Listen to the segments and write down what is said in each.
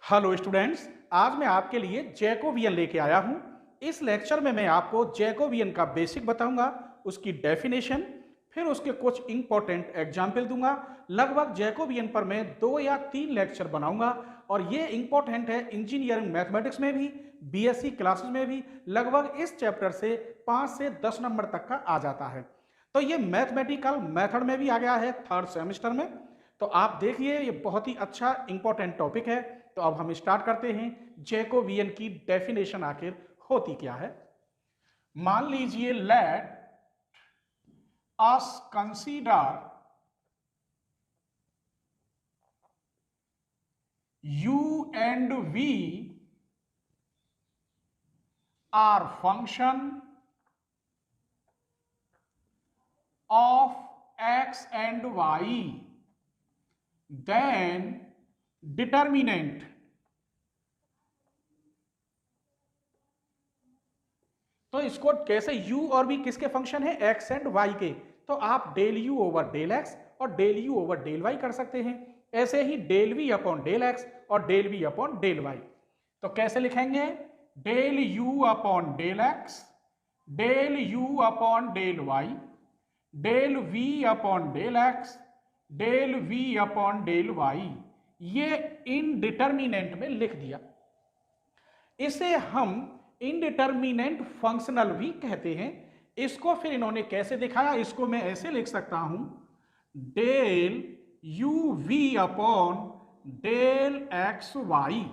Hello students, आज मैं आपके लिए जैकोबियन लेके आया हूं। इस लेक्चर में मैं आपको जैकोबियन का बेसिक बताऊंगा, उसकी डेफिनेशन, फिर उसके कुछ इंपॉर्टेंट एग्जाम्पल दूंगा। लगभग जैकोबियन पर मैं 2 या 3 लेक्चर बनाऊंगा और ये इंपॉर्टेंट है इंजीनियरिंग मैथमेटिक्स में भी, बीएससी क्लासेस में भी। लगभग इस चैप्टर से 5 से 10 नंबर तक का आ जाता है। तो ये मैथमेटिकल मेथड में भी आ गया है 3rd सेमेस्टर में। तो आप देखिए, ये बहुत ही अच्छा इंपॉर्टेंट टॉपिक है। तो अब हम स्टार्ट करते हैं। जैकोबियन की डेफिनेशन आखिर होती क्या है। मान लीजिए, let us consider u and v are function of x and y, then determinant तो इसको कैसे, u और v किसके फंक्शन है? x एंड y के। तो आप डेल u ओवर डेल x और डेल u ओवर डेल y कर सकते हैं। ऐसे ही del v upon del x और del v upon del y। तो कैसे लिखेंगे? Del u upon del x, del u upon del y, del v upon del x, del v upon del y। ये इनडिटर्मिनेंट में लिख दिया। इसे हम इनडिटर्मिनेंट फंक्शनल भी कहते हैं। इसको फिर इन्होंने कैसे दिखाया? इसको मैं ऐसे लिख सकता हूं, del you we upon del x y.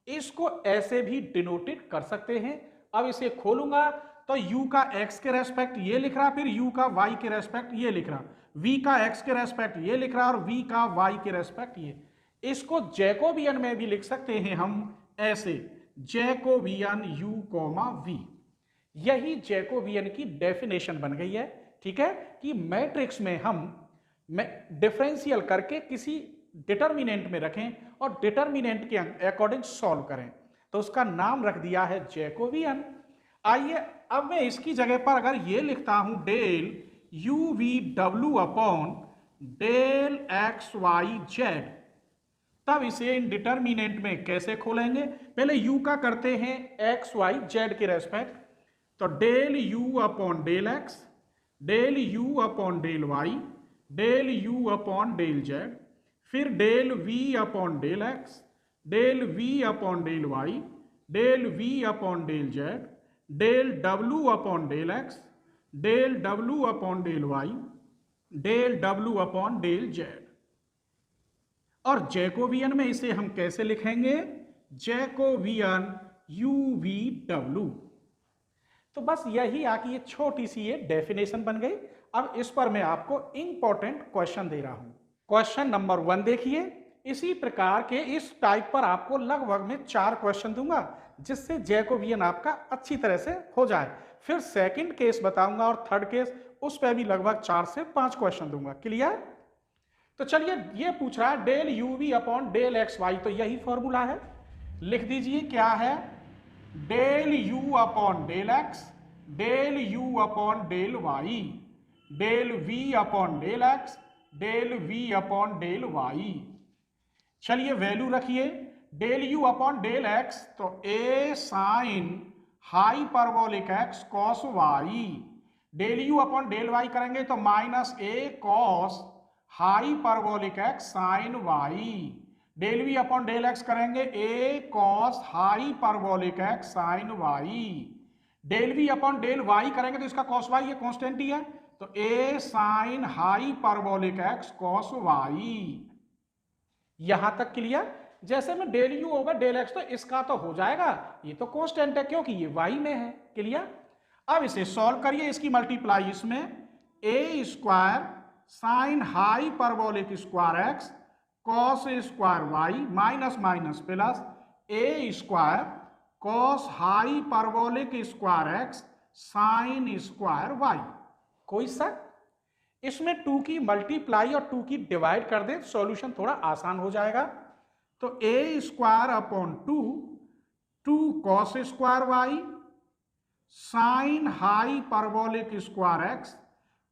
इसको ऐसे भी डिनोटेड कर सकते हैं। अब इसे खोलूंगा तो u का x के रेस्पेक्ट ये लिख रहा, फिर u का y के रेस्पेक्ट ये लिख रहा, v का x के रेस्पेक्ट ये लिख रहा और v का y के रेस्पेक्ट ये। इसको जैकोबियन में भी लिख सकते हैं हम ऐसे, जैकोबियन u कोमा v। यही जैकोबियन की डेफिनेशन बन गई है। ठीक है, कि मैट्रिक्स में हम डिफरेंशियल करके किसी डिटर्मिनेंट में रखें और डिटर्मिनेंट के अकॉर्डिंग सॉल्व करें, तो उसका नाम रख दिया है जैकोबियन। आइए, अब मैं इसकी जगह पर अगर ये लिखता हूं, डेल यू वी डब्ल्यू upon del x Y z, तब इसे डिटर्मिनेंट में कैसे खोलेंगे? पहले u का करते हैं एक्स वाई जेड के रेस्पेक्ट। तो del u upon del X, del u upon del Y, del u upon del Z, फिर del v upon del X, del v upon del Y, del v upon del Z, del w upon del X, del w upon del Y, del w upon del Z. और Jacobian में इसे हम कैसे लिखेंगे? Jacobian U we W. तो बस यही आके ये छोटी सी ये डेफिनेशन बन गई। अब इस पर मैं आपको इंपॉर्टेंट क्वेश्चन दे रहा हूं। क्वेश्चन नंबर 1 देखिए। इसी प्रकार के इस टाइप पर आपको लगभग मैं 4 क्वेश्चन दूंगा, जिससे जैकोबियन आपका अच्छी तरह से हो जाए। फिर सेकंड केस बताऊंगा और थर्ड केस, उस पर भी लगभग 4 से 5 क्वेश्चन दूंगा। क्लियर? तो चलिए, ये पूछ रहा है del you we upon del x Y, तो यही फॉर्मूला है। लिख दीजिए क्या है? Del U upon del X, del U upon del Y, del V upon del X, del V upon del Y. चलिए वैल्यू रखिए। Del U upon del X, तो A sine hyperbolic X cos Y. Del U upon del Y करेंगे तो minus A cos hyperbolic X sine Y. Del V upon del X करेंगे A cos hyperbolic X sine Y. Del V upon del Y करेंगे तो इसका cos Y, ये constant ही है, तो A sine hyperbolic X cos Y. यहां तक क्लियर? जैसे में del U over del X, तो इसका तो हो जाएगा, ये तो कांस्टेंट है क्योंकि ये वाई में है। क्लियर? अब इसे सॉल्व करिए, इसकी मल्टीप्लाई इसमें, A square sine hyperbolic square X cos square Y minus minus plus A square cos hyperbolic square X sine square Y. कोई शक? इसमें 2 की मल्टीप्लाई और 2 की डिवाइड कर दें, सॉल्यूशन थोड़ा आसान हो जाएगा। तो A square upon 2, 2 cos square Y sine hyperbolic square X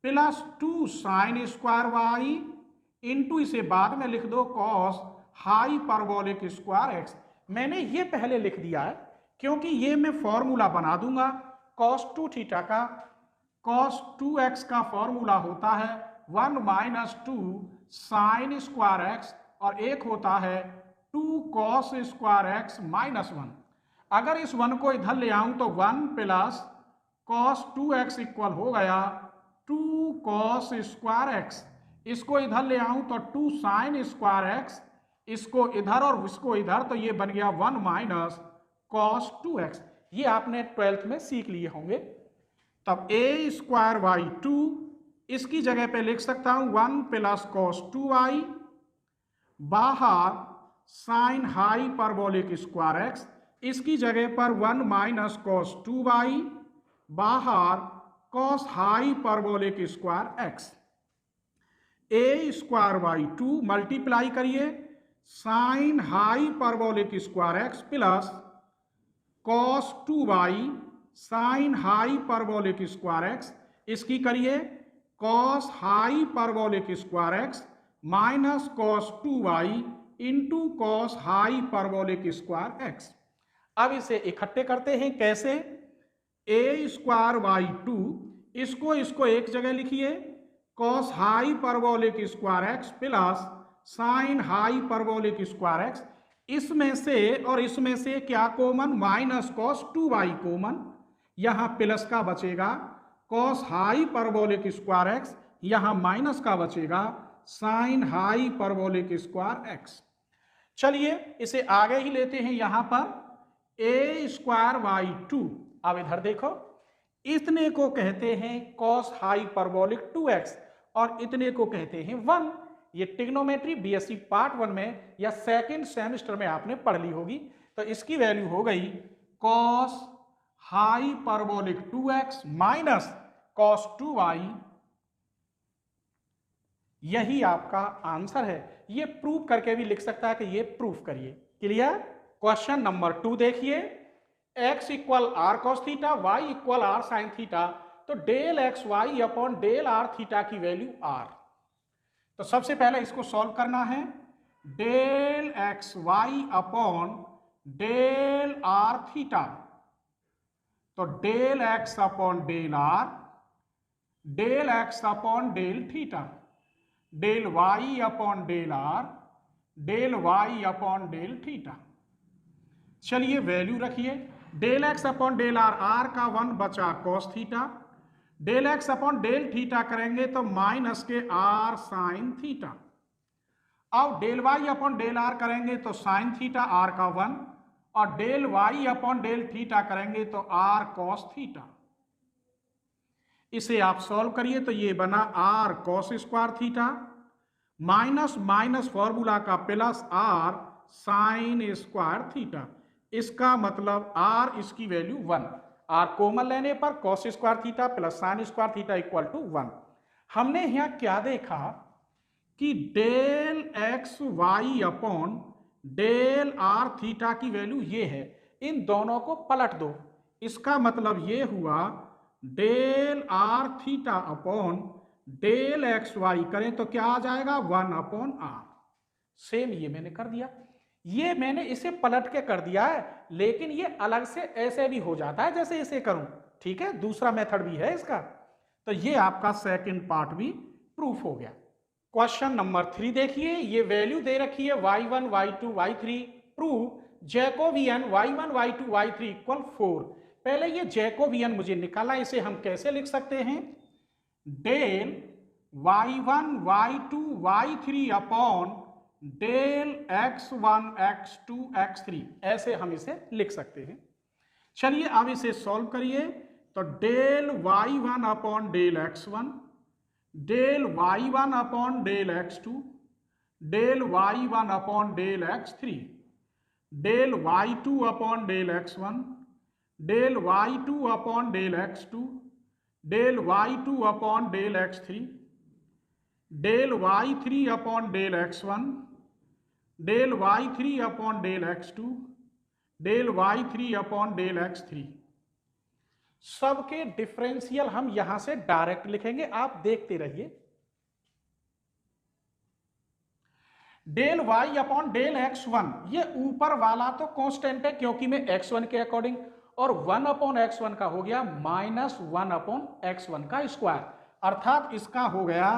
plus 2 sine square Y into, इसे बाद में लिख दो, कॉस हाइपरबोलिक स्क्वायर एक्स। मैंने ये पहले लिख दिया है क्योंकि ये मैं फॉर्मूला बना दूंगा cos 2 थीटा का। cos 2x का फॉर्मूला होता है 1 माइनस 2 साइन स्क्वायर एक्स और एक होता है 2 cos स्क्वायर एक्स माइनस 1। अगर इस 1 को इधर ले आऊं तो 1 प्लस cos 2x इक्वल हो गया 2 cos स्क्वायर एक्स। इसको इधर ले आऊं तो 2 साइन स्क्वायर एक्स, इसको इधर और इसको इधर, तो ये बन गया 1 माइनस cos 2x। ये आपने 12th में सीख लिए होंगे। तब a स्क्वायर बाई 2, इसकी जगह पे लिख सकता हूं 1 प्लस cos 2y, बाहर sine hyperbolic square X, इसकी जगह पर 1 माइनस cos 2y, बाहर cos hyperbolic square X. a square by 2 multiply करिए sine hyperbolic square X plus cos 2y sine hyperbolic square X, इसकी करिए cos hyperbolic square X minus cos 2y into cos hyperbolic square X. अब इसे इकट्ठे करते हैं, कैसे? a square by 2, इसको एक जगह लिखिए cos hyperbolic square X plus sine hyperbolic square X, इसमें से और इसमें से क्या common? Minus cos 2y common, यहां प्लस का बचेगा cos hyperbolic square X, यहां माइनस का बचेगा sine hyperbolic square X. चलिए इसे आगे ही लेते हैं, यहां पर a स्क्वायर बाई 2। अब इधर देखो, इतने को कहते हैं cos हाई परबोलिक 2x और इतने को कहते हैं 1। ये ट्रिग्नोमेट्री बीएससी पार्ट 1 में या सेकंड सेमेस्टर में आपने पढ़ ली होगी। तो इसकी वैल्यू हो गई cos hyperbolic 2x minus cos 2y। यही आपका आंसर है। ये प्रूव करके भी लिख सकता है कि ये प्रूफ करिए। क्लियर? क्वेश्चन नंबर 2 देखिए, x equal R cos theta, y equal R sine theta, तो del x Y upon del are theta की वैल्यू r। तो सबसे पहले इसको सॉल्व करना है। Del x Y upon del are theta, तो del x upon del R, del x upon del theta, del Y upon del R, del Y upon del theta. चलिए value रखिए, del x upon del are, are का 1 बचा cos theta, del x upon del theta करेंगे तो minus के r sine theta. अब del Y upon del are करेंगे तो साइन थीटा आर का 1, और del Y upon del theta करेंगे तो आर cos थीटा। इसे आप सॉल्व करिए तो ये बना R cos square theta minus minus formula का plus R sine square theta. इसका मतलब आर, इसकी वैल्यू 1, आर कॉमन लेने पर cos square theta plus sine square theta equal to 1। हमने यहां क्या देखा कि del x Y upon del are theta की वैल्यू ये है, इन दोनों को पलट दो। इसका मतलब ये हुआ del are theta upon del x y करें तो क्या आ जाएगा? 1 अपॉन आर। सेम ये मैंने कर दिया, ये मैंने इसे पलट के कर दिया है, लेकिन ये अलग से ऐसे भी हो जाता है जैसे इसे करूं। ठीक है, दूसरा मेथड भी है इसका। तो ये आपका सेकंड पार्ट भी प्रूफ हो गया। क्वेश्चन नंबर 3 देखिए, ये वैल्यू दे रखी है y1 y2 y3, prove Jacobian y1 y2 y3 equal 4। पहले ये जैकोबियन मुझे निकाला, इसे हम कैसे लिख सकते हैं? Del y1 y2 y3 upon del x1 x2 x3, ऐसे हम इसे लिख सकते हैं। चलिए अब इसे सॉल्व करिए तो del y1 upon del x1, del y1 upon del x2, del y1 upon del x3, del y2 upon del x1, del y2 upon del x2, del y2 upon del x3, del y3 upon del x1, del y3 upon del x2, del y3 upon del x3। सबके differential हम यहां से direct लिखेंगे, आप देखते रहिए। Del Y upon del x1, ये ऊपर वाला तो कांस्टेंट है क्योंकि मैं x1 के अकॉर्डिंग, और 1 अपॉन x1 का हो गया माइनस 1 अपॉन x1 का स्क्वायर, अर्थात इसका हो गया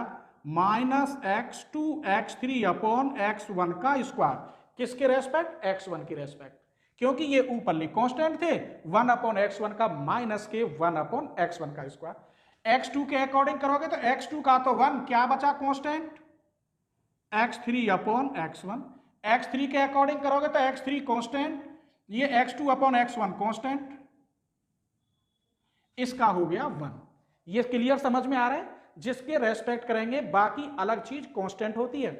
minus x2 x3 upon x1 का स्क्वायर। किसके रेस्पेक्ट? x1 की रेस्पेक्ट, क्योंकि ये ऊपरली कांस्टेंट थे 1 अपॉन x1 का माइनस के 1 अपॉन x1 का स्क्वायर। x2 के अकॉर्डिंग करोगे तो x2 का तो 1, क्या बचा constant? x3 upon x1। x3 के अकॉर्डिंग करोगे तो x3 कांस्टेंट, ये x2 अपॉन x1 कांस्टेंट, इसका हो गया 1। ये क्लियर समझ में आ रहा है? जिसके रेस्पेक्ट करेंगे बाकी अलग चीज कांस्टेंट होती है।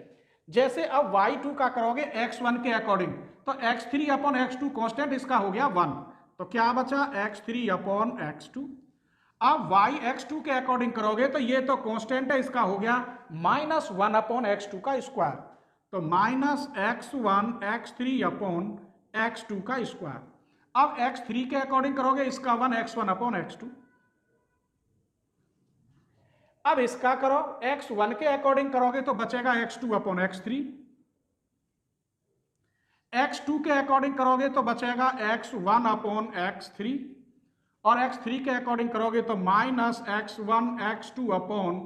जैसे अब y2 का करोगे x1 के अकॉर्डिंग तो x3 अपॉन x2 कांस्टेंट, इसका हो गया 1, तो क्या बचा? x3 upon x2। अब y x2 के अकॉर्डिंग करोगे तो ये तो कांस्टेंट है, इसका हो गया माइनस 1 अपॉन x2 का स्क्वायर, तो minus x1 x3 upon x2 का स्क्वायर। अब x3 के अकॉर्डिंग करोगे इसका 1 x1 अपॉन x2। अब इसका करो x1 के अकॉर्डिंग करोगे तो बचेगा x2 अपॉन x3। x2 के अकॉर्डिंग करोगे तो बचेगा x1 अपॉन x3, और x3 के अकॉर्डिंग करोगे तो minus x1 x2 upon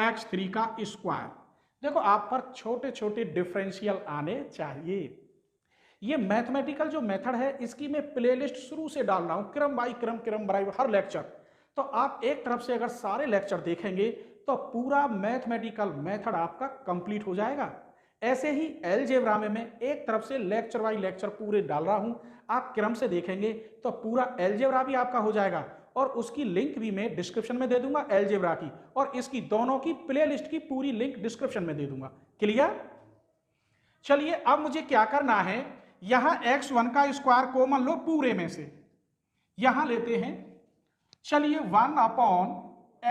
x3 का स्क्वायर। देखो आप पर छोटे छोटे डिफरेंशियल आने चाहिए। ये मैथमेटिकल जो मेथड है इसकी मैं प्लेलिस्ट शुरू से डाल रहा हूं, क्रम बाई क्रम, क्रम बाई हर लेक्चर। तो आप एक तरफ से अगर सारे लेक्चर देखेंगे तो पूरा मैथमेटिकल मेथड आपका कंप्लीट हो जाएगा। ऐसे ही अलजेब्रा में मैं एक तरफ से लेक्चर बाई लेक्चर पूरे डाल रहा हूं, आप क्रम से देखेंगे तो पूरा अलजेब्रा भी आपका हो जाएगा, और उसकी लिंक भी मैं डिस्क्रिप्शन में दे दूंगा अलजेब्रा की, और इसकी दोनों की प्लेलिस्ट की पूरी लिंक डिस्क्रिप्शन में दे दूंगा। क्लियर? चलिए अब मुझे क्या करना है, यहां x1 का स्क्वायर कॉमन लो पूरे में से, यहां लेते हैं। चलिए 1 अपॉन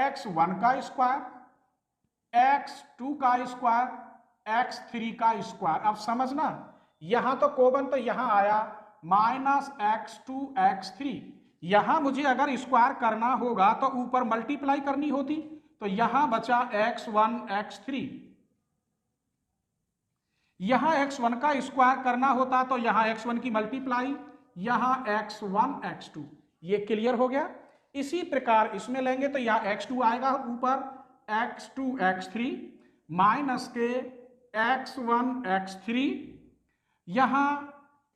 x1 का स्क्वायर, x2 का स्क्वायर, x3 का स्क्वायर। अब समझना, यहां तो कॉमन तो यहां आया माइनस x2 x3, यहां मुझे अगर स्क्वायर करना होगा तो ऊपर मल्टीप्लाई करनी होती, तो यहां बचा x1 x3। यहां x1 का स्क्वायर करना होता तो यहां x1 की मल्टीप्लाई, यहां x1 x2। ये क्लियर हो गया? इसी प्रकार इसमें लेंगे तो यहां x2 आएगा ऊपर, x2 x3 माइनस के x1 x3, यहां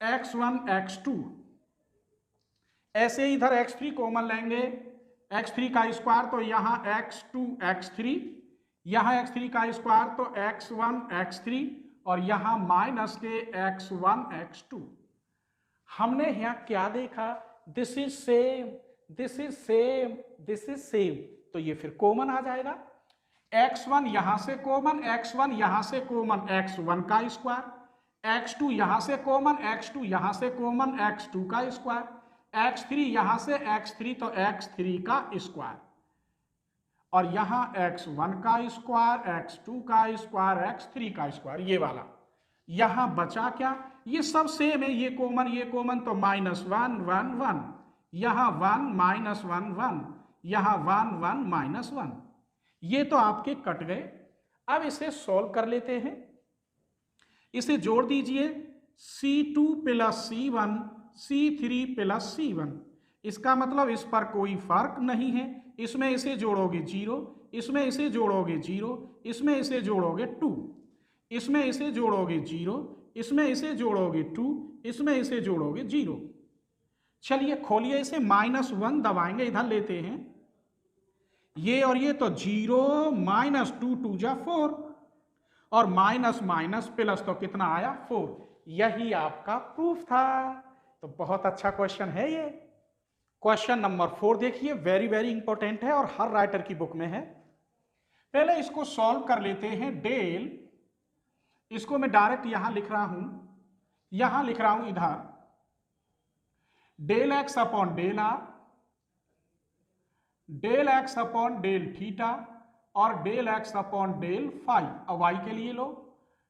x1 x2। ऐसे इधर x3 कॉमन लेंगे, x3 का स्क्वायर तो यहां x2 x3, यहां x3 का स्क्वायर तो x1 x3, और यहां माइनस के x1 x2। हमने यहां क्या देखा? This is same, this is same, this is same, तो ये फिर कॉमन आ जाएगा। x1 यहां से कॉमन, x1 यहां से कॉमन, x1 का स्क्वायर, x2 यहां से कॉमन, x2 यहां से कॉमन, x2 का स्क्वायर, x3 यहां से x3 तो x3 का स्क्वायर, और यहां x1 का स्क्वायर, x2 का स्क्वायर, x3 का स्क्वायर, ये वाला। यहां बचा क्या? ये सब सेम है, ये कॉमन तो माइनस 1 1 1, यहां 1 माइनस 1 1, यहां 1 1 माइनस 1। ये तो आपके कट गए। अब इसे सॉल्व कर लेते हैं, इसे जोड़ दीजिए, C2 plus C1 C3 plus C1। इसका मतलब इस पर कोई फर्क नहीं है, इसमें इसे जोड़ोगे 0, इसमें इसे जोड़ोगे 0, इसमें इसे जोड़ोगे 2, इसमें इसे जोड़ोगे 0, इसमें इसे जोड़ोगे 2, इसमें इसे जोड़ोगे 0। चलिए खोलिए इसे, माइनस 1 दबाएंगे, इधर लेते हैं ये, और ये तो 0 माइनस 2 2 जा 4, और माइनस माइनस प्लस तो कितना आया? 4। यही आपका प्रूफ था। तो बहुत अच्छा क्वेश्चन है ये। क्वेश्चन नंबर 4 देखिए, वेरी वेरी इंपॉर्टेंट है और हर राइटर की बुक में है। पहले इसको सॉल्व कर लेते हैं। डेल, इसको मैं डायरेक्ट यहां लिख रहा हूं, यहां लिख रहा हूं इधर, del x upon del R, del x upon del theta, और del x upon del phi. अब वाई के लिए लो,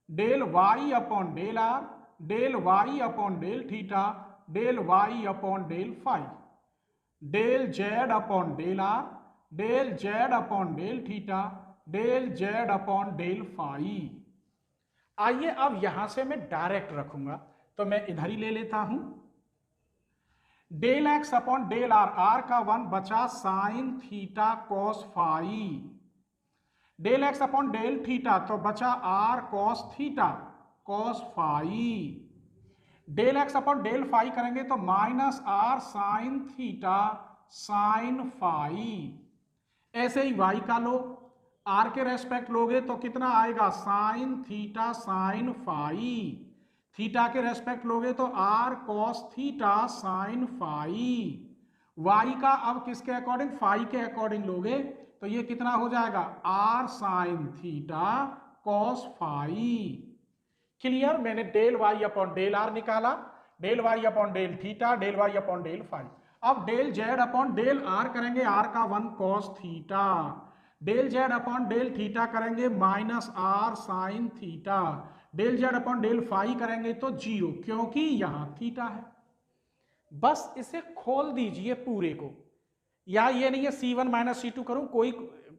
del Y upon del R, del Y upon del theta, del Y upon del phi, del Z upon del R, del Z upon del theta, del Z upon del phi. आइए अब यहां से मैं direct रखूंगा, तो मैं इधर ही ले लेता हूं। Del x upon del are, are का 1 बचा sine theta cos phi, del x upon del theta तो बचा r cos theta cos phi, del x upon del phi करेंगे तो minus are sine theta sine phi. ऐसे ही Y का लो, are के रेस्पेक्ट लोगे तो कितना आएगा sine theta sine phi, theta के रेस्पेक्ट लोगे तो r cos theta sine phi. Y का अब किसके अकॉर्डिंग, फाई के अकॉर्डिंग लोगे तो ये कितना हो जाएगा R sine theta cos phi. Clear, मैंने del Y upon del R निकाला, del Y upon del theta, del Y upon del phi. अब del Z upon del are करेंगे, आर का 1 cos theta, del Z upon del theta करेंगे minus are sine theta, del Z upon del phi करेंगे तो 0, क्योंकि यहां theta है। बस इसे खोल दीजिए पूरे को, या ये नहीं है C1 माइनस C2 करूं, कोई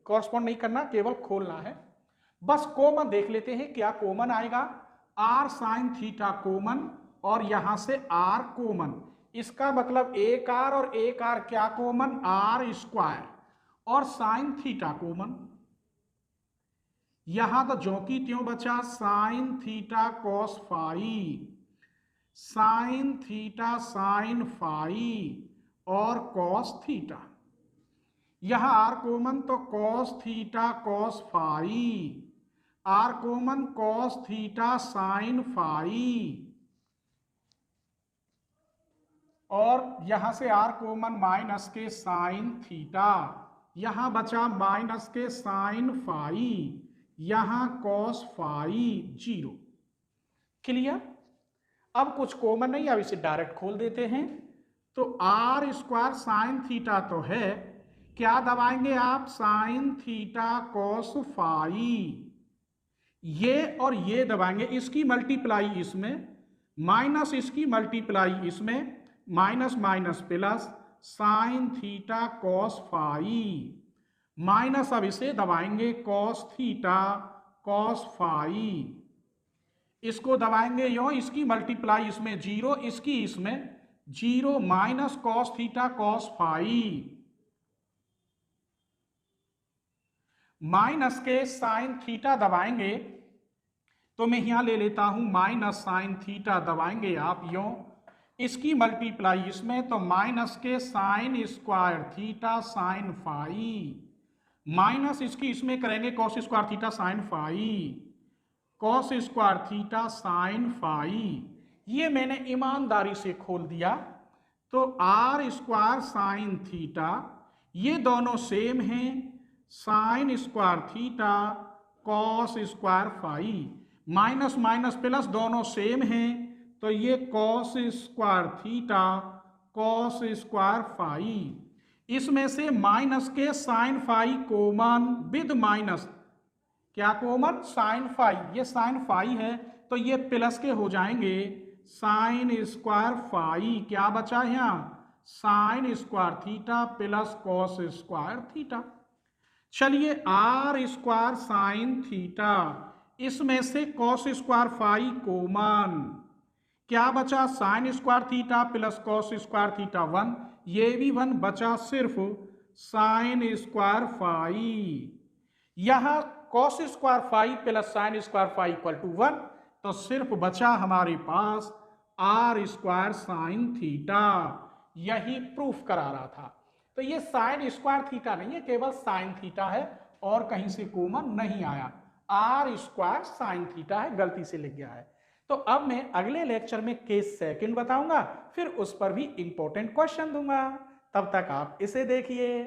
कॉरस्पॉन्ड नहीं करना, केवल खोलना है। बस कॉमन देख लेते हैं क्या कॉमन आएगा, आर साइन थीटा कॉमन और यहां से आर कॉमन, इसका मतलब एक आर और एक आर क्या कॉमन आर स्क्वायर, और साइन थीटा कॉमन, यहां तो ज्यों की त्यों बचा sine theta cos phi, sine theta sine phi और कॉस थीटा, यहां आर कॉमन तो cos theta cos phi, r common cos theta sine phi, और यहां से आर कॉमन माइनस के साइन थीटा, यहां बचा माइनस के साइन फाई, यहां कॉस फाई 0। क्लियर, अब कुछ कॉमन नहीं, अब इसे डायरेक्ट खोल देते हैं। तो आर स्क्वायर साइन थीटा तो है, क्या दबाएंगे आप साइन थीटा कॉस फाई, ये और ये दबाएंगे, इसकी मल्टीप्लाई इसमें माइनस इसकी मल्टीप्लाई इसमें, minus minus plus sine theta cos phi, minus अब इसे दबाएंगे कॉस थीटा कॉस फाई, इसको दबाएंगे यो, इसकी मल्टीप्लाई इसमें 0, इसकी इसमें 0, minus cos theta cos phi, minus के साइन थीटा दबाएंगे तो मैं यहां ले लेता हूं माइनस साइन थीटा दबाएंगे आप यो, इसकी मल्टीप्लाई इसमें तो माइनस के sine square theta sine phi, minus इसकी इसमें करेंगे cos square theta sine phi, cos square theta sine phi, ये मैंने ईमानदारी से खोल दिया। तो आर स्क्वायर साइन थीटा, ये दोनों सेम हैं, sine square theta cos square phi, minus minus plus दोनों सेम हैं, तो ये cos square theta cos square phi, इसमें से माइनस के sine phi common with minus, क्या कॉमन साइन फाई, ये साइन फाई है तो ये प्लस के हो जाएंगे साइन स्क्वायर फाई, क्या बचा यहां sine square theta plus cos square theta. चलिए आर स्क्वायर साइन थीटा, इसमें से कॉस स्क्वायर फाई कॉमन, क्या बचा sine square theta plus cos square theta 1, ये भी 1 बचा, सिर्फ साइन स्क्वायर फाई, यहां cos square phi plus sine square phi equal to 1, तो सिर्फ बचा हमारे पास आर स्क्वायर साइन थीटा, यही प्रूफ करा रहा था। तो ये साइन स्क्वायर थीटा नहीं है, केवल साइन थीटा है और कहीं से कॉमन नहीं आया, आर स्क्वायर साइन थीटा है, गलती से लिख गया है। तो अब मैं अगले लेक्चर में केस सेकंड बताऊंगा, फिर उस पर भी इंपॉर्टेंट क्वेश्चन दूंगा, तब तक आप इसे देखिए।